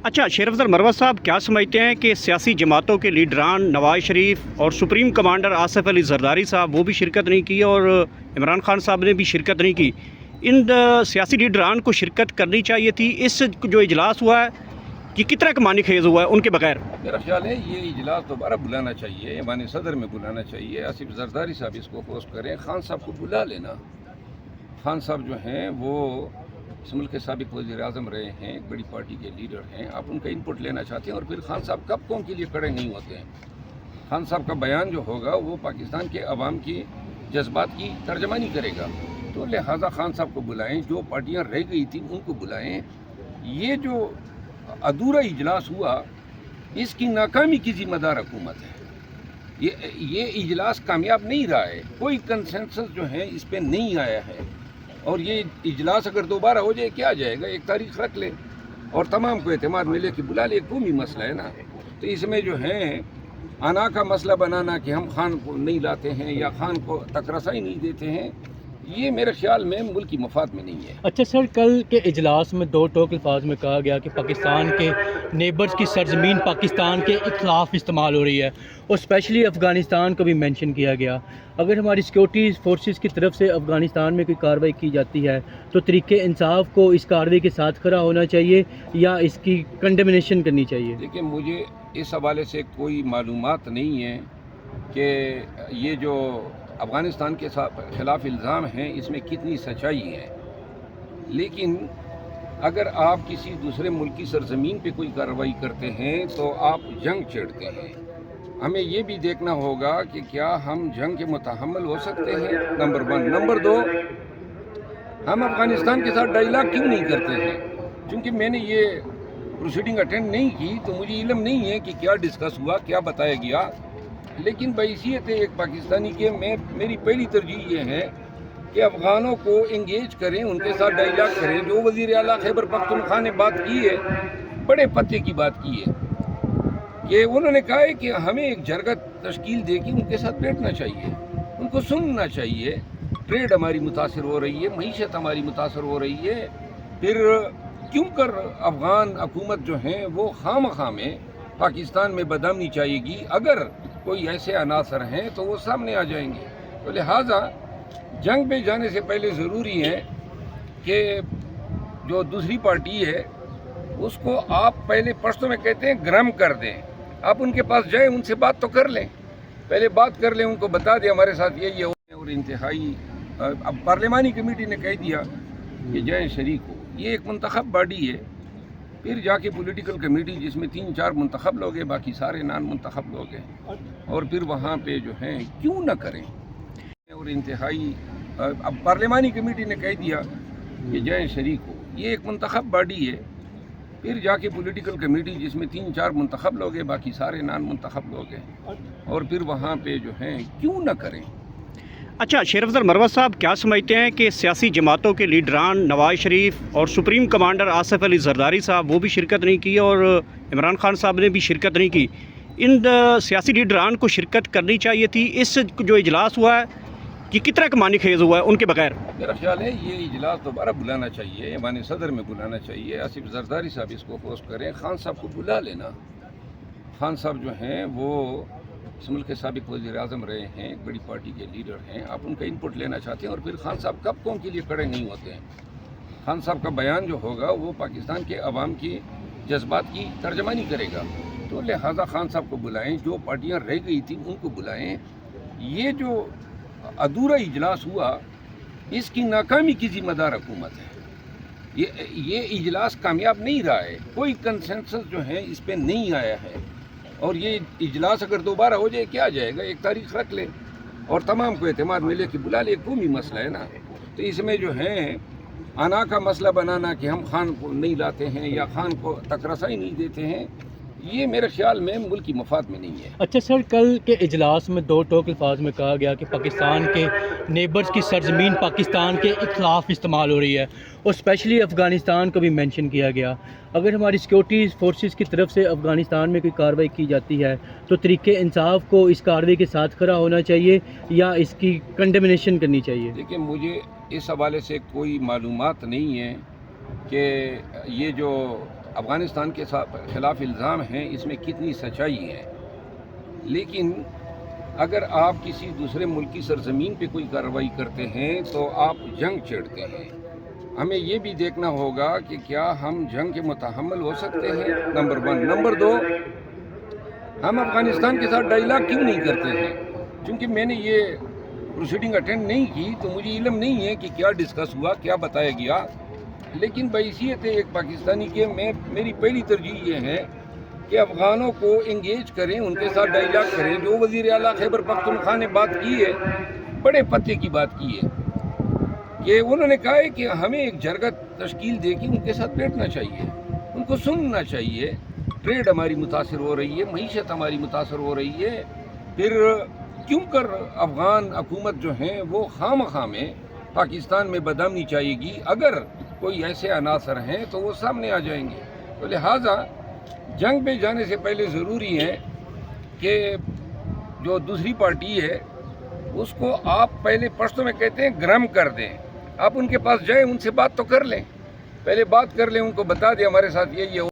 अच्छा, शेर अफजल मरवत साहब क्या समझते हैं कि सियासी जमातों के लीडरान नवाज शरीफ और सुप्रीम कमांडर आसिफ अली जरदारी साहब वो भी शिरकत नहीं की और इमरान खान साहब ने भी शिरकत नहीं की। इन सियासी लीडरान को शिरकत करनी चाहिए थी। इस जो इजलास हुआ है कि कितना कमानी खेज हुआ है उनके बगैर। मेरा ख्याल है ये इजलास दोबारा बुलाना चाहिए, ईमान सदर में बुलाना चाहिए। आसिफ जरदारी साहब इसको पोस्ट करें, खान साहब को बुला लेना। खान साहब जो हैं वो इस मुल्क के साबिक वज़ीर आज़म रहे हैं, एक बड़ी पार्टी के लीडर हैं। आप उनका इनपुट लेना चाहते हैं और फिर खान साहब कब कौन के लिए खड़े नहीं होते हैं। खान साहब का बयान जो होगा वो पाकिस्तान के अवाम की जज्बात की तर्जमानी करेगा, तो लिहाजा खान साहब को बुलाएं। जो पार्टियां रह गई थी उनको बुलाएं। ये जो अधूरा इजलास हुआ इसकी नाकामी की जिम्मेदार हुकूमत है। ये इजलास कामयाब नहीं रहा है, कोई कंसेंसस जो है इस पर नहीं आया है। और ये इजलास अगर दोबारा हो जाए क्या जाएगा, एक तारीख रख ले और तमाम को एतमाद मिले कि बुला ले। कौमी मसला है ना, तो इसमें जो है अना का मसला बनाना कि हम खान को नहीं लाते हैं या खान को तक रसाई नहीं देते हैं, ये मेरे ख्याल में मुल्क की मफाद में नहीं है। अच्छा सर, कल के इजलास में दो टोक अल्फाज में कहा गया कि पाकिस्तान के नेबर्स की सरजमीन पाकिस्तान के खिलाफ इस्तेमाल हो रही है और स्पेशली अफ़गानिस्तान को भी मेंशन किया गया। अगर हमारी सिक्योरिटी फोर्सेस की तरफ से अफ़गानिस्तान में कोई कार्रवाई की जाती है तो तरीक़े इंसाफ को इस कार्रवाई के साथ खड़ा होना चाहिए या इसकी कंडेमिनेशन करनी चाहिए? देखिए, मुझे इस हवाले से कोई मालूमात नहीं है कि ये जो अफ़गानिस्तान के ख़िलाफ़ इल्ज़ाम हैं इसमें कितनी सच्चाई है। लेकिन अगर आप किसी दूसरे मुल्क की सरजमीन पे कोई कार्रवाई करते हैं तो आप जंग छेड़ते हैं। हमें ये भी देखना होगा कि क्या हम जंग के मुतहम्मिल हो सकते हैं, नंबर 1। नंबर 2, हम अफ़गानिस्तान के साथ डायलॉग क्यों नहीं करते हैं? क्योंकि मैंने ये प्रोसीडिंग अटेंड नहीं की तो मुझे इल्म नहीं है कि क्या डिस्कस हुआ, क्या बताया गया। लेकिन बहैसियत एक पाकिस्तानी के मेरी पहली तरजीह ये है कि अफ़गानों को इंगेज करें, उनके साथ डायलॉग करें। जो वज़ीर आला खैबर पख्तूनख्वा ने बात की है, बड़े पते की बात की है कि उन्होंने कहा है कि हमें एक जरगा तश्कील दे के उनके साथ बैठना चाहिए, उनको सुनना चाहिए। ट्रेड हमारी मुतासर हो रही है, मईशत हमारी मुतासर हो रही है, फिर क्यों कर अफ़गान हुकूमत जो है वो खामखा में पाकिस्तान में बदनामी चाहेगी। अगर कोई ऐसे अनासर हैं तो वो सामने आ जाएंगे। तो लिहाजा जंग पे जाने से पहले ज़रूरी है कि जो दूसरी पार्टी है उसको आप पहले, पश्तो में कहते हैं, गरम कर दें। आप उनके पास जाएं, उनसे बात तो कर लें, पहले बात कर लें, उनको बता दें हमारे साथ ये और इंतहाई अब पार्लिमानी कमेटी ने कह दिया कि जाएँ शरीक हो। ये एक मुंतखब बॉडी है, फिर जाके पॉलिटिकल कमेटी जिसमें 3-4 मुंतखब लोग हैं, बाकी सारे नान मुंतखब लोग हैं, और फिर वहाँ पे जो हैं क्यों ना करें। और इंतहाई अब पार्लिमानी कमेटी ने कह दिया कि जाएँ शरीक हो। ये एक मुंतखब बॉडी है, फिर जाके पॉलिटिकल कमेटी जिसमें 3-4 मुंतखब लोग हैं, बाकी सारे नान मुंतखब लोग हैं, और फिर वहाँ पे जो हैं क्यों ना करें। अच्छा, शेर अफजल मरवत साहब क्या समझते हैं कि सियासी जमातों के लीडरान नवाज शरीफ और सुप्रीम कमांडर आसिफ अली जरदारी साहब वो भी शिरकत नहीं की और इमरान खान साहब ने भी शिरकत नहीं की। इन सियासी लीडरान को शिरकत करनी चाहिए थी। इस जो इजलास हुआ है कि कितना कमानी खेज हुआ है उनके बगैर। मेरा ख्याल है ये इजलास दोबारा बुलाना चाहिए, ईमान सदर में बुलाना चाहिए। आसिफ जरदारी साहब इसको पोस्ट करें, खान साहब को बुला लेना। खान साहब जो हैं वो इस मुल्क के साबिक वज़ीर आज़म रहे हैं, एक बड़ी पार्टी के लीडर हैं। आप उनका इनपुट लेना चाहते हैं और फिर खान साहब कब कौन के लिए खड़े नहीं होते हैं। खान साहब का बयान जो होगा वो पाकिस्तान के अवाम की जज्बात की तर्जमानी करेगा, तो लिहाजा खान साहब को बुलाएं। जो पार्टियां रह गई थी उनको बुलाएं। ये जो अधूरा इजलास हुआ इसकी नाकामी की जिम्मेदार हुकूमत है। ये इजलास कामयाब नहीं रहा है, कोई कंसेंसस जो है इस पर नहीं आया है। और ये इजलास अगर दोबारा हो जाए क्या जाएगा, एक तारीख रख ले और तमाम को एतमाद मिले कि बुला ले। कौमी मसला है ना, तो इसमें जो है अना का मसला बनाना कि हम खान को नहीं लाते हैं या खान को तक रसाई नहीं देते हैं, ये मेरे ख्याल में मुल्क की मफाद में नहीं है। अच्छा सर, कल के इजलास में दो टोक अल्फाज में कहा गया कि पाकिस्तान के नेबर्स की सरजमीन पाकिस्तान के खिलाफ इस्तेमाल हो रही है और स्पेशली अफ़गानिस्तान को भी मेंशन किया गया। अगर हमारी सिक्योरिटी फोर्सेस की तरफ से अफ़गानिस्तान में कोई कार्रवाई की जाती है तो तरीक़े इंसाफ को इस कार्रवाई के साथ खड़ा होना चाहिए या इसकी कंडेमिनेशन करनी चाहिए? देखिए, मुझे इस हवाले से कोई मालूमात नहीं है कि ये जो افغانستان کے خلاف الزام ہیں اس میں کتنی سچائی ہے، لیکن اگر آپ کسی دوسرے ملک کی سرزمین پہ کوئی کارروائی کرتے ہیں تو آپ جنگ چھیڑتے ہیں۔ ہمیں یہ بھی دیکھنا ہوگا کہ کیا ہم جنگ کے متحمل ہو سکتے ہیں، نمبر 1۔ نمبر 2، ہم افغانستان کے ساتھ ڈائیلاگ کیوں نہیں کرتے ہیں؟ چونکہ میں نے یہ پروسیڈنگ اٹینڈ نہیں کی تو مجھے علم نہیں ہے کہ کیا ڈسکس ہوا، کیا بتایا گیا، لیکن بحیثیت ایک پاکستانی کے میری پہلی ترجیح یہ ہے کہ افغانوں کو انگیج کریں، ان کے ساتھ ڈائیلاگ کریں۔ جو وزیر اعلیٰ خیبر پختونخوا نے بات کی ہے، بڑے پتے کی بات کی ہے کہ انہوں نے کہا ہے کہ ہمیں ایک جرگہ تشکیل دے کے ان کے ساتھ بیٹھنا چاہیے، ان کو سننا چاہیے۔ ٹریڈ ہماری متاثر ہو رہی ہے، معیشت ہماری متاثر ہو رہی ہے، پھر کیوں کر افغان حکومت جو ہیں وہ خواہ میں پاکستان میں بدامنی چاہیے گی؟ اگر کوئی ایسے عناصر ہیں تو وہ سامنے آ جائیں گے۔ تو لہٰذا جنگ پہ جانے سے پہلے ضروری ہے کہ جو دوسری پارٹی ہے اس کو آپ پہلے پشتوں میں کہتے ہیں گرم کر دیں۔ آپ ان کے پاس جائیں، ان سے بات تو کر لیں، پہلے بات کر لیں، ان کو بتا دیں ہمارے ساتھ یہ